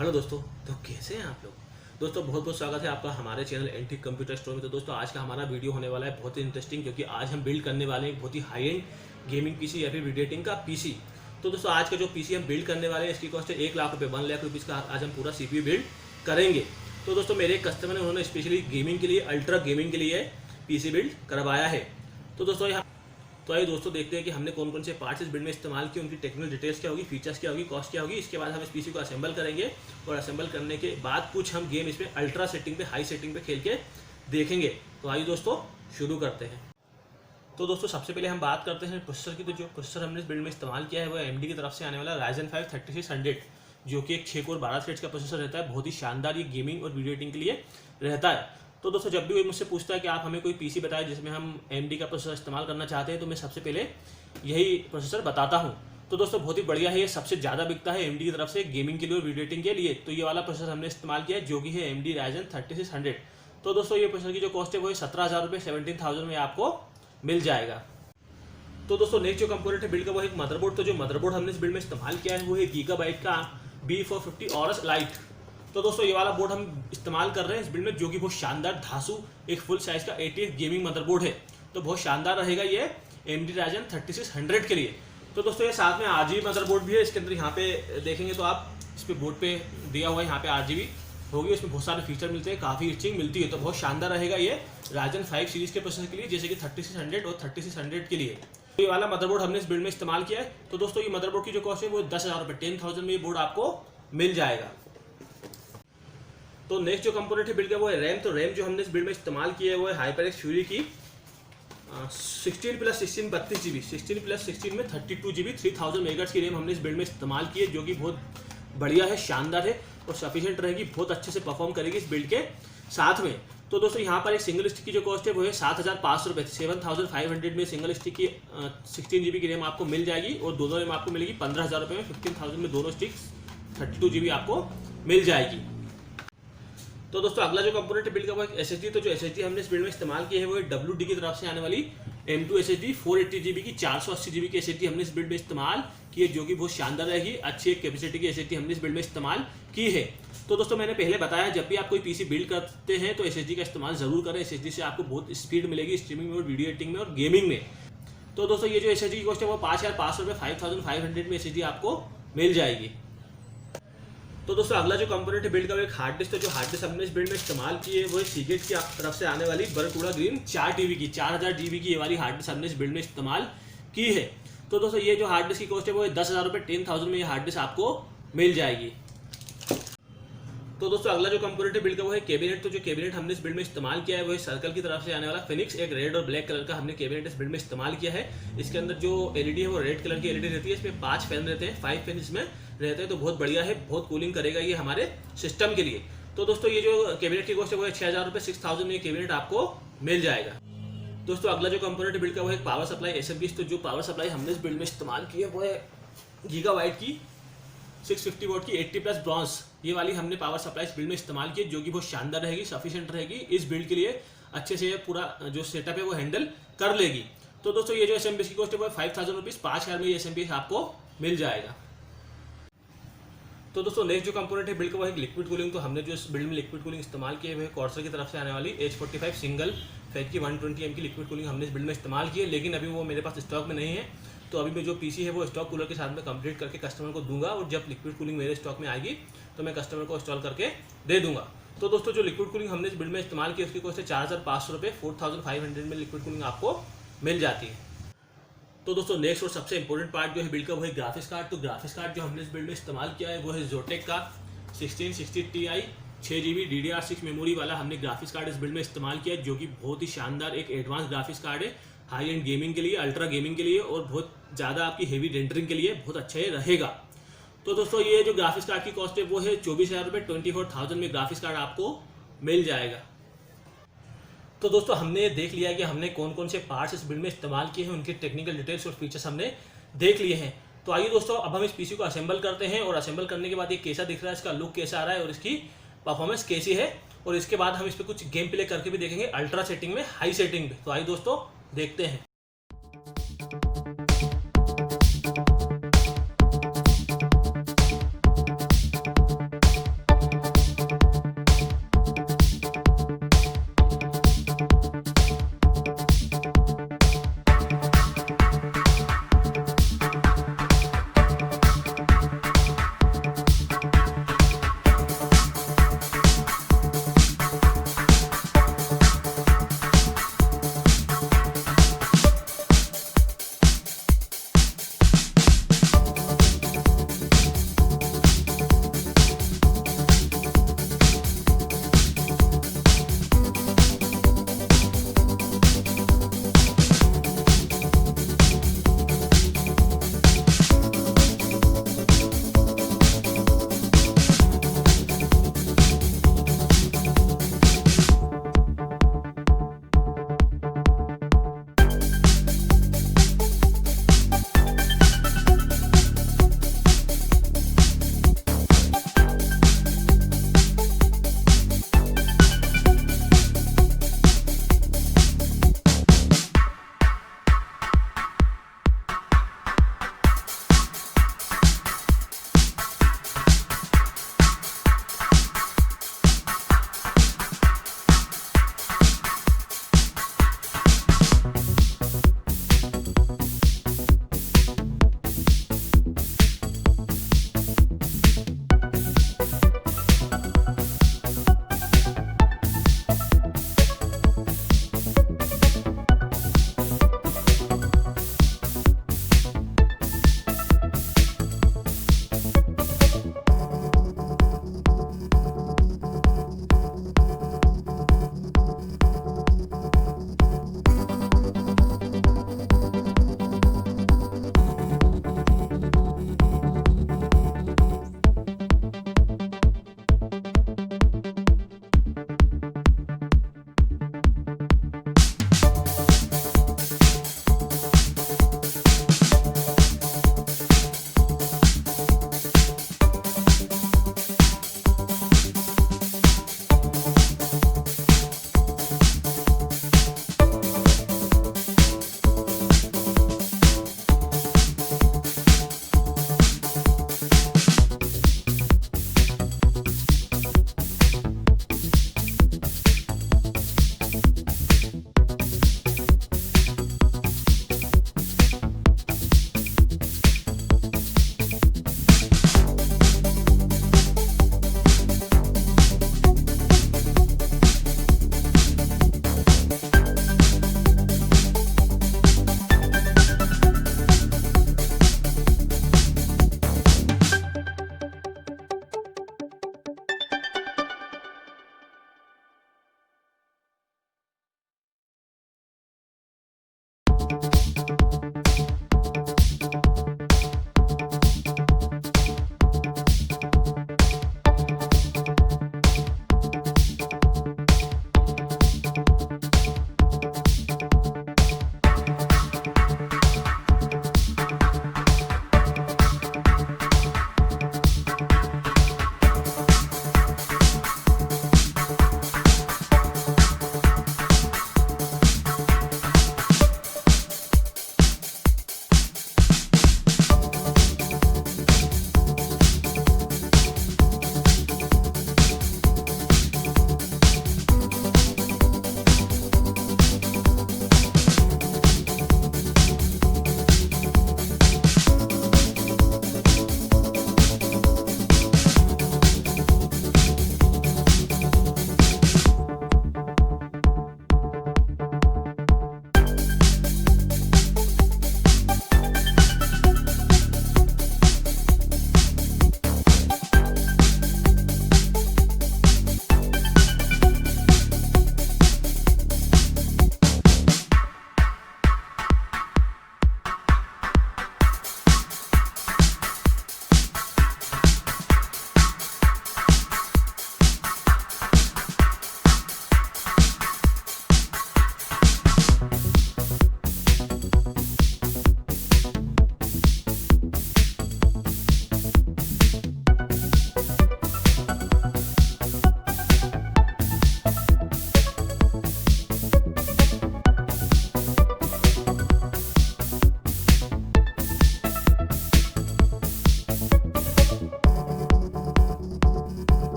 Hello दोस्तों, तो कैसे हैं आप लोग। दोस्तों बहुत बहुत स्वागत है आपका हमारे चैनल एंटिक कंप्यूटर स्टोर में। तो दोस्तों आज का हमारा वीडियो होने वाला है बहुत ही इंटरेस्टिंग, क्योंकि आज हम बिल्ड करने वाले हैं एक बहुत ही हाई एंड गेमिंग पीसी या फिर वीडियो एडिटिंग का पीसी। तो दोस्तों आज का जो पीसी हम बिल्ड करने वाले हैं इसकी कॉस्ट है 1 लाख रुपये, 1 लाख रुपीज़ का आज हम पूरा CPU बिल्ड करेंगे। तो दोस्तों मेरे एक कस्टमर ने उन्होंने स्पेशली गेमिंग के लिए, अल्ट्रा गेमिंग के लिए पीसी बिल्ड करवाया है। तो दोस्तों यहाँ आइए दोस्तों देखते हैं कि हमने कौन कौन से पार्ट्स इस बिल्ड में इस्तेमाल किए, उनकी टेक्निकल डिटेल्स क्या होगी, फीचर्स क्या होगी, कॉस्ट क्या होगी। इसके बाद हम इस पीसी को असेंबल करेंगे और असेंबल करने के बाद कुछ हम गेम इसमें अल्ट्रा सेटिंग पे, हाई सेटिंग पे खेल के देखेंगे। तो आइए दोस्तों शुरू करते हैं। तो दोस्तों सबसे पहले हम बात करते हैं प्रोसेसर की। तो जो प्रोसेसर हमने इस बिल्ड में इस्तेमाल किया है वो AMD की तरफ से आने वाला Ryzen 5 3600, जो कि एक 6 कोर 12 थ्रेड्स का प्रोसेसर रहता है। बहुत ही शानदार ये गेमिंग और वीडियो एडिटिंग के लिए रहता है। तो दोस्तों जब भी कोई मुझसे पूछता है कि आप हमें कोई पीसी बताएं जिसमें हम AMD का प्रोसेसर इस्तेमाल करना चाहते हैं, तो मैं सबसे पहले यही प्रोसेसर बताता हूं। तो दोस्तों बहुत ही बढ़िया है, ये सबसे ज़्यादा बिकता है AMD की तरफ से गेमिंग के लिए और वीडियो एडिटिंग के लिए। तो ये वाला प्रोसेसर हमने इस्तेमाल किया है जो कि है AMD Ryzen 3600। तो दोस्तों ये प्रोसेसर की जो कॉस्ट है वो 17,000 रुपये, 17,000 में आपको मिल जाएगा। तो दोस्तों नेक्स्ट जो कंपोनेंट है बिल्ड का वो एक मदरबोर्ड। तो जो मदरबोर्ड हमने इस बिल्ड में इस्तेमाल किया है वो है गीगाबाइट का B450 ऑरस लाइट। तो दोस्तों ये वाला बोर्ड हम इस्तेमाल कर रहे हैं इस बिल्ड में, जो कि बहुत शानदार धांसू एक फुल साइज का 88 गेमिंग मदरबोर्ड है। तो बहुत शानदार रहेगा ये AMD Ryzen 3600 के लिए। तो दोस्तों ये साथ में RGB मदरबोर्ड भी है। इसके अंदर यहाँ पे देखेंगे तो आप इस पे बोर्ड पे दिया हुआ है, यहाँ पे RGB होगी, इसमें बहुत सारे फीचर मिलते हैं, काफ़ी इचिंग मिलती है। तो बहुत शानदार रहेगा ये Ryzen 5 सीरीज के प्रोसेसर के लिए, जैसे कि 3600 और 3600 के लिए। तो ये वाला मदरबोर्ड हमने इस बिल्ड में इस्तेमाल किया है। तो दोस्तों ये मदरबोर्ड की जो कॉस्ट है वो 10,000 रुपये, 10,000 में ये बोर्ड आपको मिल जाएगा। तो नेक्स्ट जो कंपोनेंट है बिल्ड का वो है रैम। तो रैम जो हमने इस बिल्ड में इस्तेमाल की है वो है HyperX Fury की 16+16 32 GB, 16+16 में 32 GB 3000 मेगाहर्ट्ज की रैम हमने इस बिल्ड में इस्तेमाल की है, जो कि बहुत बढ़िया है, शानदार है और सफिशिएंट रहेगी, बहुत अच्छे से परफॉर्म करेगी इस बिल्ड के साथ में। तो दोस्तों यहाँ पर एक सिंगल स्टिक की जो कॉस्ट है वो है 7,500 रुपये, 7,500 में सिंगल स्टिक की 16 GB की रैम आपको मिल जाएगी और दोनों रैम आपको मिलेगी 15,000 रुपये में। 15,000 में दोनों स्टिक्स 32 GB आपको मिल जाएगी। तो दोस्तों अगला जो कंपोनेंट है बिल्ड का वो एक SSD। तो जो SSD हमने इस बिल्ड में इस्तेमाल की है वो WD की तरफ से आने वाली M2 SSD 480 GB की 480 GB की SSD हमने इस बिल्ड में इस्तेमाल की है, जो कि बहुत शानदार रहेगी। अच्छी एक कैपेसिटी की SSD हमने इस बिल्ड में इस्तेमाल की है। तो दोस्तों मैंने पहले बताया जब भी आप कोई पीसी बिल्ड करते हैं तो SSD का इस्तेमाल जरूर करें। SSD से आपको बहुत स्पीड मिलेगी स्ट्रीमिंग में और वीडियो एडिटिंग में और गेमिंग में। तो दोस्तों ये जो SSD की कॉस्ट है वो 5,500 रुपये, 5,500 में SSD आपको मिल जाएगी। तो दोस्तों अगला जो कंपोनेंट है बिल्ड का वो एक हार्ड डिस्क। तो जो हार्ड डिस्क हमने इस बिल्ड में इस्तेमाल की है वो है सीगेट की तरफ से आने वाली बरकूड़ा ग्रीन 4 TB की 4000 GB की ये वाली हार्ड डिस्क हमने इस बिल्ड में इस्तेमाल की है। तो दोस्तों ये जो हार्ड डिस्क की कॉस्ट है वो 10,000 रुपये, 10,000 में ये हार्ड डिस्क आपको मिल जाएगी। तो दोस्तों अगला जो कंपोनेंट है बिल्ड का वो है कैबिनेट। तो जो कैबिनेट हमने इस बिल्ड में इस्तेमाल किया है वो है सर्कल की तरफ से आने वाला फिनिक्स, एक रेड और ब्लैक कलर का हमने कैबिनेट इस बिल्ड में इस्तेमाल किया है। इसके अंदर जो LED है वो रेड कलर की LED रहती है। इसमें 5 फैन रहते हैं, 5 फैन इसमें रहते हैं। तो बहुत बढ़िया है, बहुत कूलिंग करेगा ये हमारे सिस्टम के लिए। तो दोस्तों ये जो कैबिनेट की कॉस्ट है वो है 6,000 रुपये, 6,000 में ये कैबिनेट आपको मिल जाएगा। दोस्तों अगला जो कंपोनेंट बिल्ड का वो है पावर सप्लाई SMPS। तो जो पावर सप्लाई हमने इस बिल्ड में इस्तेमाल की है वो है गीगाबाइट की 650 वोट की 80+ ब्रॉन्ज, ये वाली हमने पावर सप्लाई इस बिल्ड में इस्तेमाल की है, जो कि बहुत शानदार रहेगी, सफिशिएंट रहेगी इस बिल्ड के लिए। अच्छे से पूरा जो सेटअप है वो हैंडल कर लेगी। तो दोस्तों ये जो SMPS की कॉस्ट है वो 5,000 रुपीज़, 5,000 में ये SMPS आपको मिल जाएगा। तो दोस्तों नेक्स्ट जो कंपोनेंट है बिल्ड का वो है लिक्विड कूलिंग। तो हमने जो इस बिल्ड में लिक्विड कूलिंग इस्तेमाल की है वो है कॉर्सर की तरफ से आने वाली H45 सिंगल फेज की 120 M की लिक्विड कूलिंग हमने इस बिल्ड में इस्तेमाल की है, लेकिन अभी वो मेरे पास स्टॉक में नहीं है। तो अभी मैं जो पीसी है वो स्टॉक कूलर के साथ में कंप्लीट करके कस्टमर को दूंगा और जब लिक्विड कूलिंग मेरे स्टॉक में आएगी तो मैं कस्टमर को इंस्टॉल करके दे दूंगा। तो दोस्तों जो लिक्विड कूलिंग हमने इस बिल्ड में इस्तेमाल की उसकी कॉस्ट है 4,500 रुपये, 4,500 में लिक्विड कूलिंग आपको मिल जाती है। तो दोस्तों नेक्स्ट और सबसे इंपॉर्टेंट पार्ट जो है बिल्ड का वो है ग्राफिक्स कार्ड। तो ग्राफिक्स कार्ड जो हमने इस बिल्ड में इस्तेमाल किया है वो है जोटेक का 1660 Ti 6 GB DDR6 मेमोरी वाला हमने ग्राफिक्स कार्ड इस बिल्ड में इस्तेमाल किया है, जो कि बहुत ही शानदार एक एडवांस ग्राफिक्स कार्ड है, हाई एंड गेमिंग के लिए, अल्ट्रा गेमिंग के लिए और बहुत ज़्यादा आपकी हेवी रेंडरिंग के लिए बहुत अच्छा रहेगा। तो दोस्तों ये जो ग्राफिक्स कार्ड की कॉस्ट है वो है 24,000 रुपये, 24,000 में ग्राफिक्स कार्ड आपको मिल जाएगा। तो दोस्तों हमने देख लिया कि हमने कौन कौन से पार्ट्स इस बिल्ड में इस्तेमाल किए हैं, उनके टेक्निकल डिटेल्स और फीचर्स हमने देख लिए हैं। तो आइए दोस्तों अब हम इस पीसी को असेंबल करते हैं और असेंबल करने के बाद ये कैसा दिख रहा है, इसका लुक कैसा आ रहा है और इसकी परफॉर्मेंस कैसी है, और इसके बाद हम इस पर कुछ गेम प्ले करके भी देखेंगे अल्ट्रा सेटिंग में, हाई सेटिंग में। तो आइए दोस्तों देखते हैं।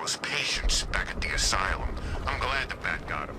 his patients back at the asylum. I'm glad the bat got him.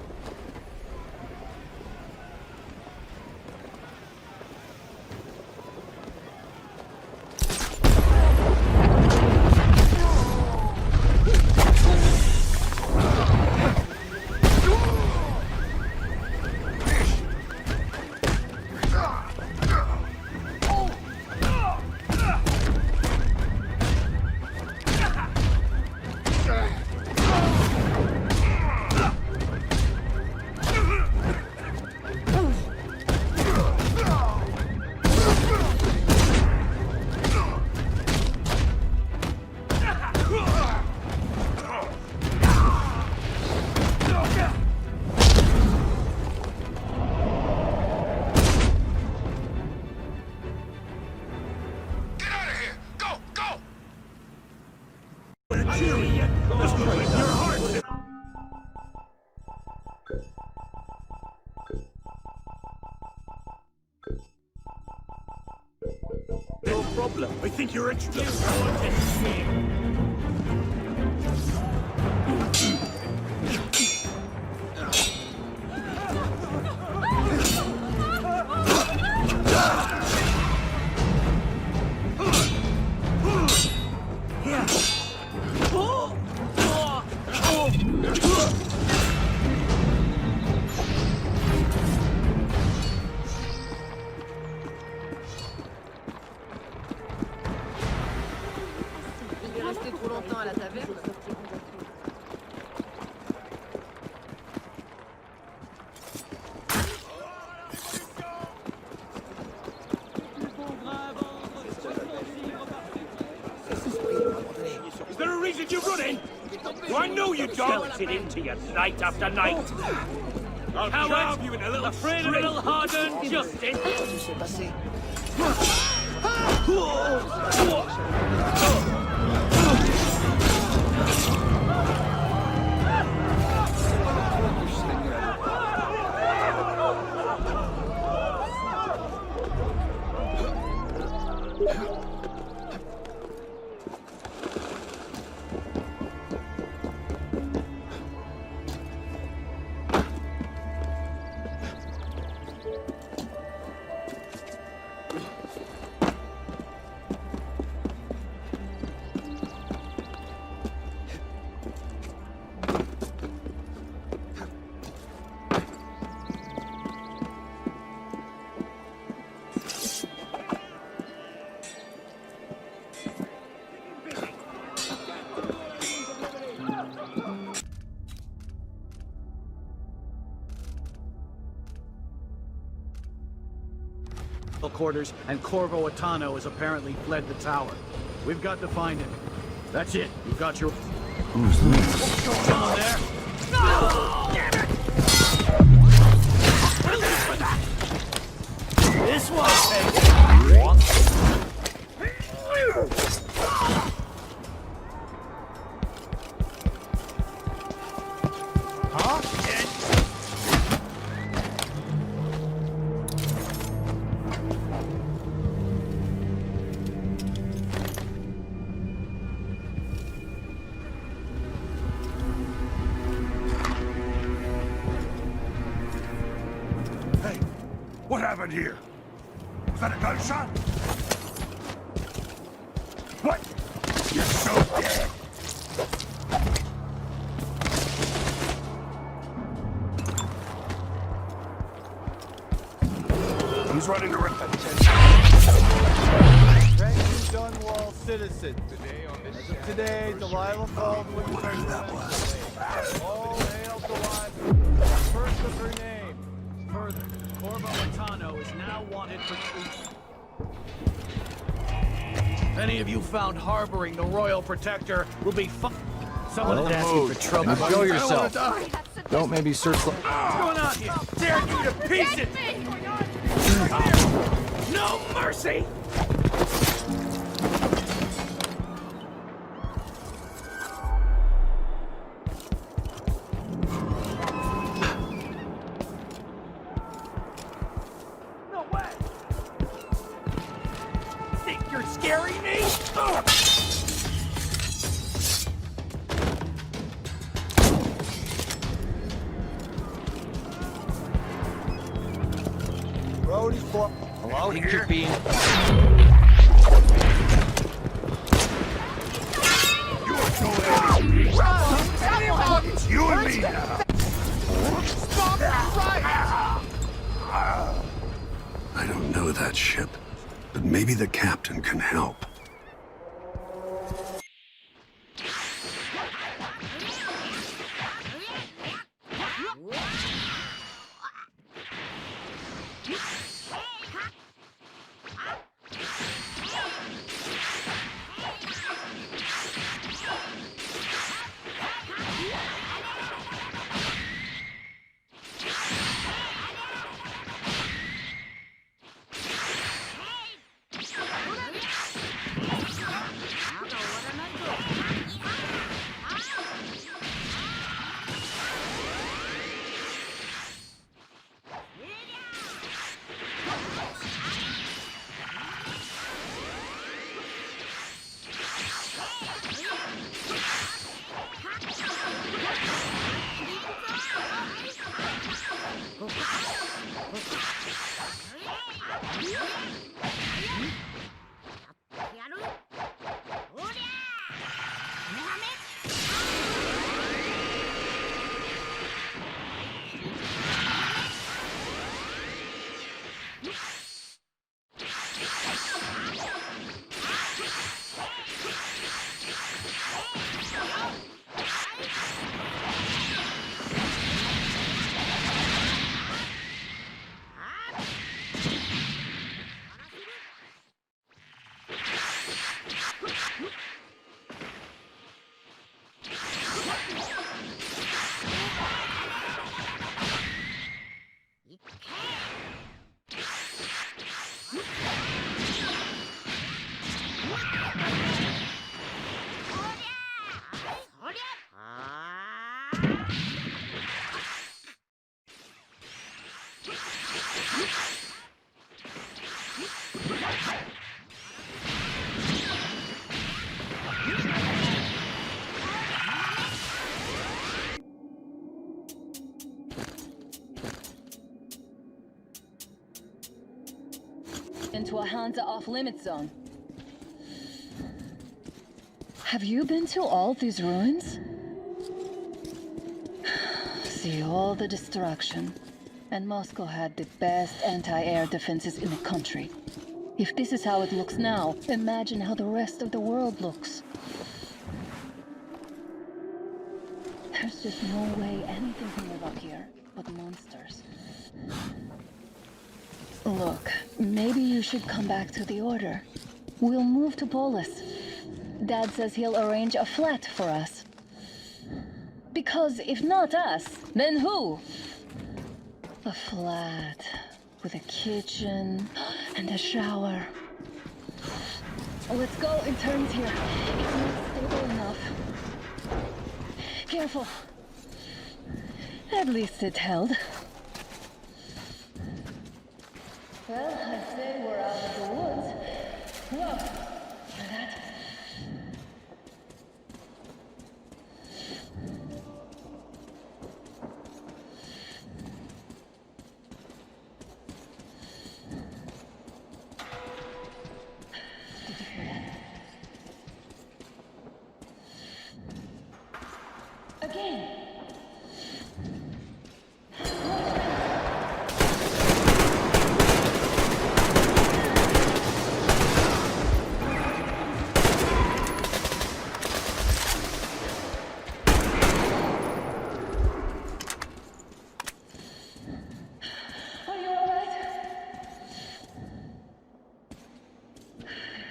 No problem. I think you're extra. Il est resté trop longtemps à la taverne. Is there a reason you're running? I know you don't. Skeleton into you night after night. I'll trap you in a little afraid a little harder, Justin. Quarters, and Corvo Atano has apparently fled the tower. We've got to find him. That's it. You've got your... Who's this? What's going on there? No! Damn it! This one takes... Huh? What happened here? Was that a gunshot? What? You're so dead. Who's running the river? Rankin Dunwall citizen. As of today, Delilah Baldwin is our all hail Delilah. First of her name. Further, Corvo Atano is now wanted for treason. Any of you found harboring the Royal Protector will be Someone is asking for trouble. Now show yourself. Don't maybe search the... What's going on here? Tear you to pieces! No mercy! No way! Think you're scaring me? Cody's blow. Hello, think here? you're being... It's you and me now. I don't know that ship, but maybe the captain can help. Into a Hansa off-limit zone. Have you been to all these ruins? See all the destruction. And Moscow had the best anti-air defenses in the country. If this is how it looks now, imagine how the rest of the world looks. There's just no way anything can live up here but monsters. Look, maybe you should come back to the Order. We'll move to Polis. Dad says he'll arrange a flat for us. Because if not us, then who? A flat with a kitchen and a shower. Let's go in turns here. It's not stable enough. Careful. At least it held. Well, I'd say we're out of the woods. Whoa! That... Did you hear that? Again!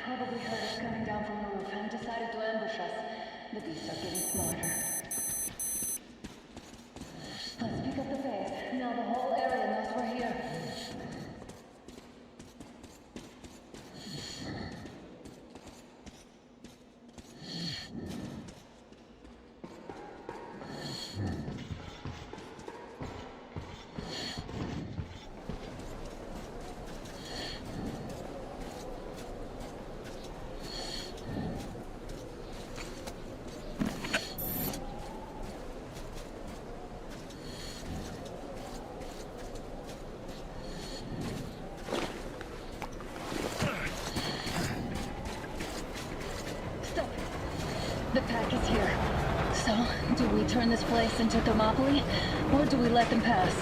Probably heard us coming down from the roof and decided to ambush us. The beasts are getting smarter. turn this place into Thermopylae, or do we let them pass?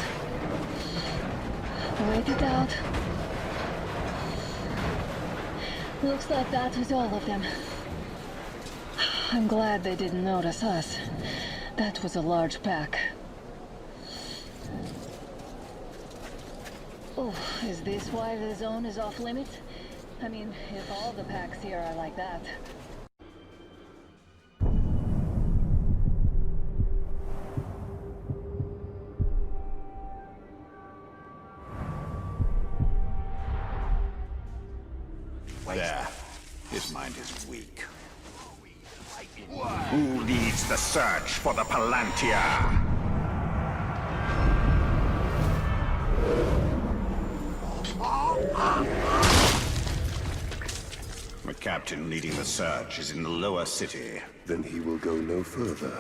Wait it out. Looks like that was all of them. I'm glad they didn't notice us. That was a large pack. Oh, is this why the zone is off limits? I mean, if all the packs here are like that. There. His mind is weak. Who leads the search for the Palantir? The captain leading the search is in the lower city. Then he will go no further.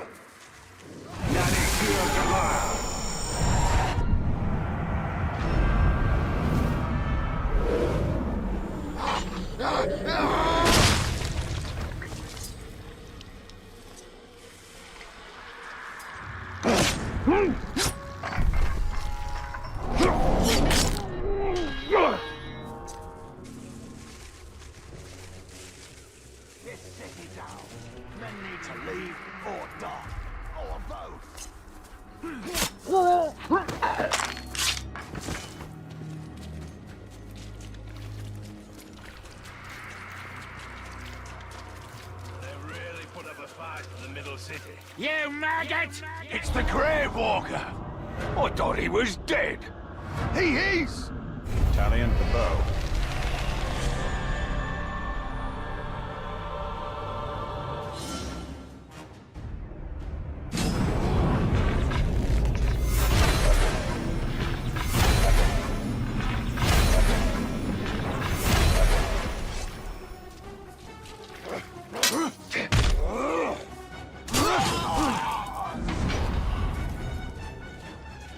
Men need to leave or die. Or both. They really put up a fight for the middle city. You maggot! It's the Grave Walker! I thought he was dead. He is! Italian the bow.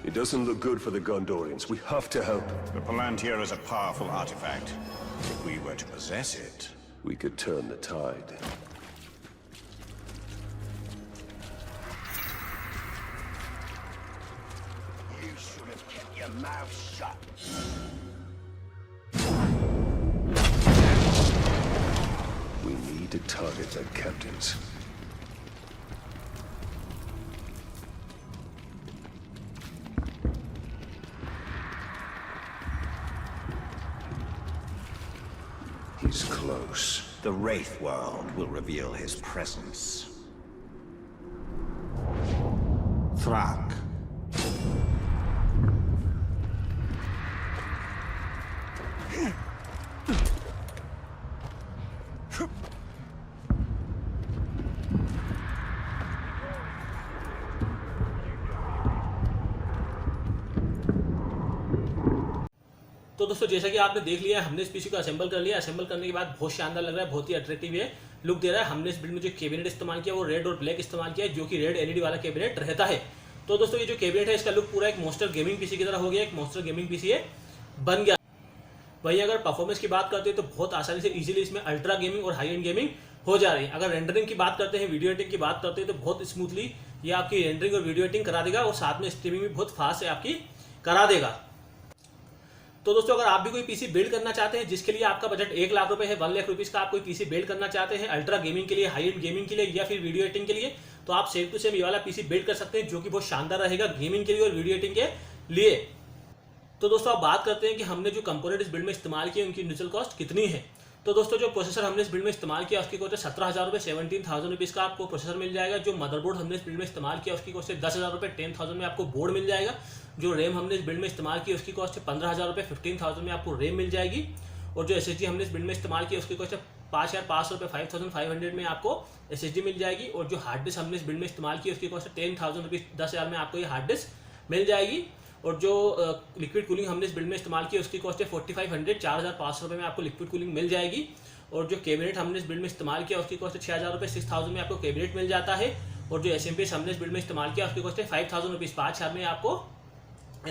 It doesn't look good for the Gondorians. We have to help. The Palantir is a powerful artifact. If we were to possess it, We could turn the tide. You should have kept your mouth shut. We need to target their captains. He's close. the Wraith World will reveal his presence. Thrak. तो दोस्तों जैसा कि आपने देख लिया हमने इस PC को असेंबल कर लिया। असेंबल करने के बाद बहुत शानदार लग रहा है, बहुत ही अट्रैक्टिव है, लुक दे रहा है। हमने इस बिल्ड में जो कैबिनेट इस्तेमाल किया वो रेड और ब्लैक इस्तेमाल किया है, जो कि रेड एलईडी वाला कैबिनेट रहता है। तो दोस्तों ये जो कैबिनेट है इसका लुक पूरा एक मॉन्स्टर गेमिंग पीसी की तरह हो गया, एक मॉन्स्टर गेमिंग पीसी है बन गया। वहीं अगर परफॉर्मेंस की बात करते हैं तो बहुत आसानी से इजीली इसमें अल्ट्रा गेमिंग और हाई एंड गेमिंग हो जा रही है। अगर रेंडरिंग की बात करते हैं, वीडियो एडिटिंग की बात करते हैं तो बहुत स्मूथली ये आपकी रेंडरिंग और वीडियो एडिटिंग करा देगा और साथ में स्ट्रीमिंग भी बहुत फास्ट है आपकी करा देगा। तो दोस्तों अगर आप भी कोई पीसी बिल्ड करना चाहते हैं जिसके लिए आपका बजट 1 लाख रुपए है, 1 लाख रुपीज का आप कोई पीसी बिल्ड करना चाहते हैं अल्ट्रा गेमिंग के लिए, हाई एंड गेमिंग के लिए या फिर वीडियो एडिटिंग के लिए, तो आप सेम टू सेम ये वाला पीसी बिल्ड कर सकते हैं जो कि बहुत शानदार रहेगा गेमिंग के लिए और वीडियो एडिटिंग के लिए। तो दोस्तों आप बात करते हैं कि हमने जो कंपोनेंट इस बिल्ड में इस्तेमाल किए उनकी इनिशियल कॉस्ट कितनी है। तो दोस्तों जो प्रोसेसर हमने इस बिल्ड में इस्तेमाल किया उसकी कॉस्ट है 17,000 रुपये, 17,000 रुपीज़ का आपको प्रोसेसर मिल जाएगा। जो मदरबोर्ड हमने इस बिल्ड में इस्तेमाल किया उसकी कॉस्ट है 10,000 रुपये, 10,000 में आपको बोर्ड मिल जाएगा। जो रैम हमने इस बिल्ड में इस्तेमाल की उसकी कॉस्ट है 15,000 रुपये, 15,000 में आपको रैम मिल जाएगी। और जो SSD हमने इस बिल्ड में इस्तेमाल की उसकी कॉस्ट है 5,500 रुपये, 5,500 में आपको SSD मिल जाएगी। और जो हार्ड डिस्क हमने इस बिल्ड में इस्तेमाल की उसकी कॉस्ट है 10,000 रुपीज़, 10,000 में आपको ये हार्ड डिस्क मिल जाएगी। और जो लिक्विड कूलिंग हमने इस बिल्ड में इस्तेमाल की उसकी कॉस्ट है 4,500, 4,500 रुपये में आपको लिक्विड कूलिंग मिल जाएगी। और जो कैबिनेट हमने इस बिल्ड में इस्तेमाल किया उसकी कॉस्ट है 6,000 रुपये, 6,000 में आपको कैबिनेट मिल जाता है। और जो SMPS हमने इस बिल्ड में इस्तेमाल किया उसकी कॉस्ट है 5,000 रुपीज़, 5,000 में आपको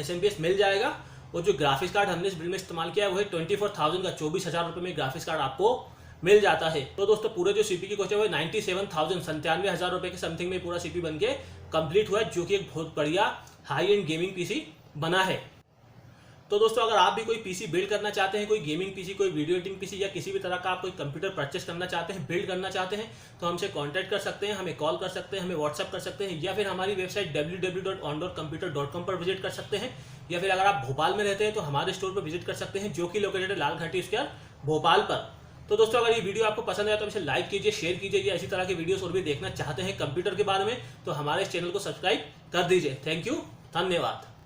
SMPS मिल जाएगा। और जो ग्राफिक्स कार्ड हमने इस बिल्ड में इस्तेमाल किया है वो है 24,000 का, 24,000 रुपये में ग्राफिक्स कार्ड आपको मिल जाता है। तो दोस्तों पूरे जो सीपी की कॉस्ट है वो 97,000 रुपये के समथिंग में पूरा सीपी बन के कंप्लीट हुआ है, जो कि एक बहुत बढ़िया हाई एंड गेमिंग पीसी बना है। तो दोस्तों अगर आप भी कोई पीसी बिल्ड करना चाहते हैं, कोई गेमिंग पीसी, कोई वीडियो एडिटिंग पीसी या किसी भी तरह का आप कोई कंप्यूटर परचेस करना चाहते हैं, बिल्ड करना चाहते हैं, तो हमसे कांटेक्ट कर सकते हैं, हमें कॉल कर सकते हैं, हमें व्हाट्सअप कर सकते हैं, या फिर हमारी वेबसाइट www.ondorcomputer.com पर विजिट कर सकते हैं, या फिर अगर आप भोपाल में रहते हैं तो हमारे स्टोर पर विजिट कर सकते हैं, जो कि लोकेटेड है लाल घाटी स्क्वायर भोपाल पर। तो दोस्तों अगर ये वीडियो आपको पसंद आया तो इसे लाइक कीजिए, शेयर कीजिए, या इसी तरह के वीडियोस और भी देखना चाहते हैं कंप्यूटर के बारे में तो हमारे चैनल को सब्सक्राइब कर दीजिए। थैंक यू, धन्यवाद।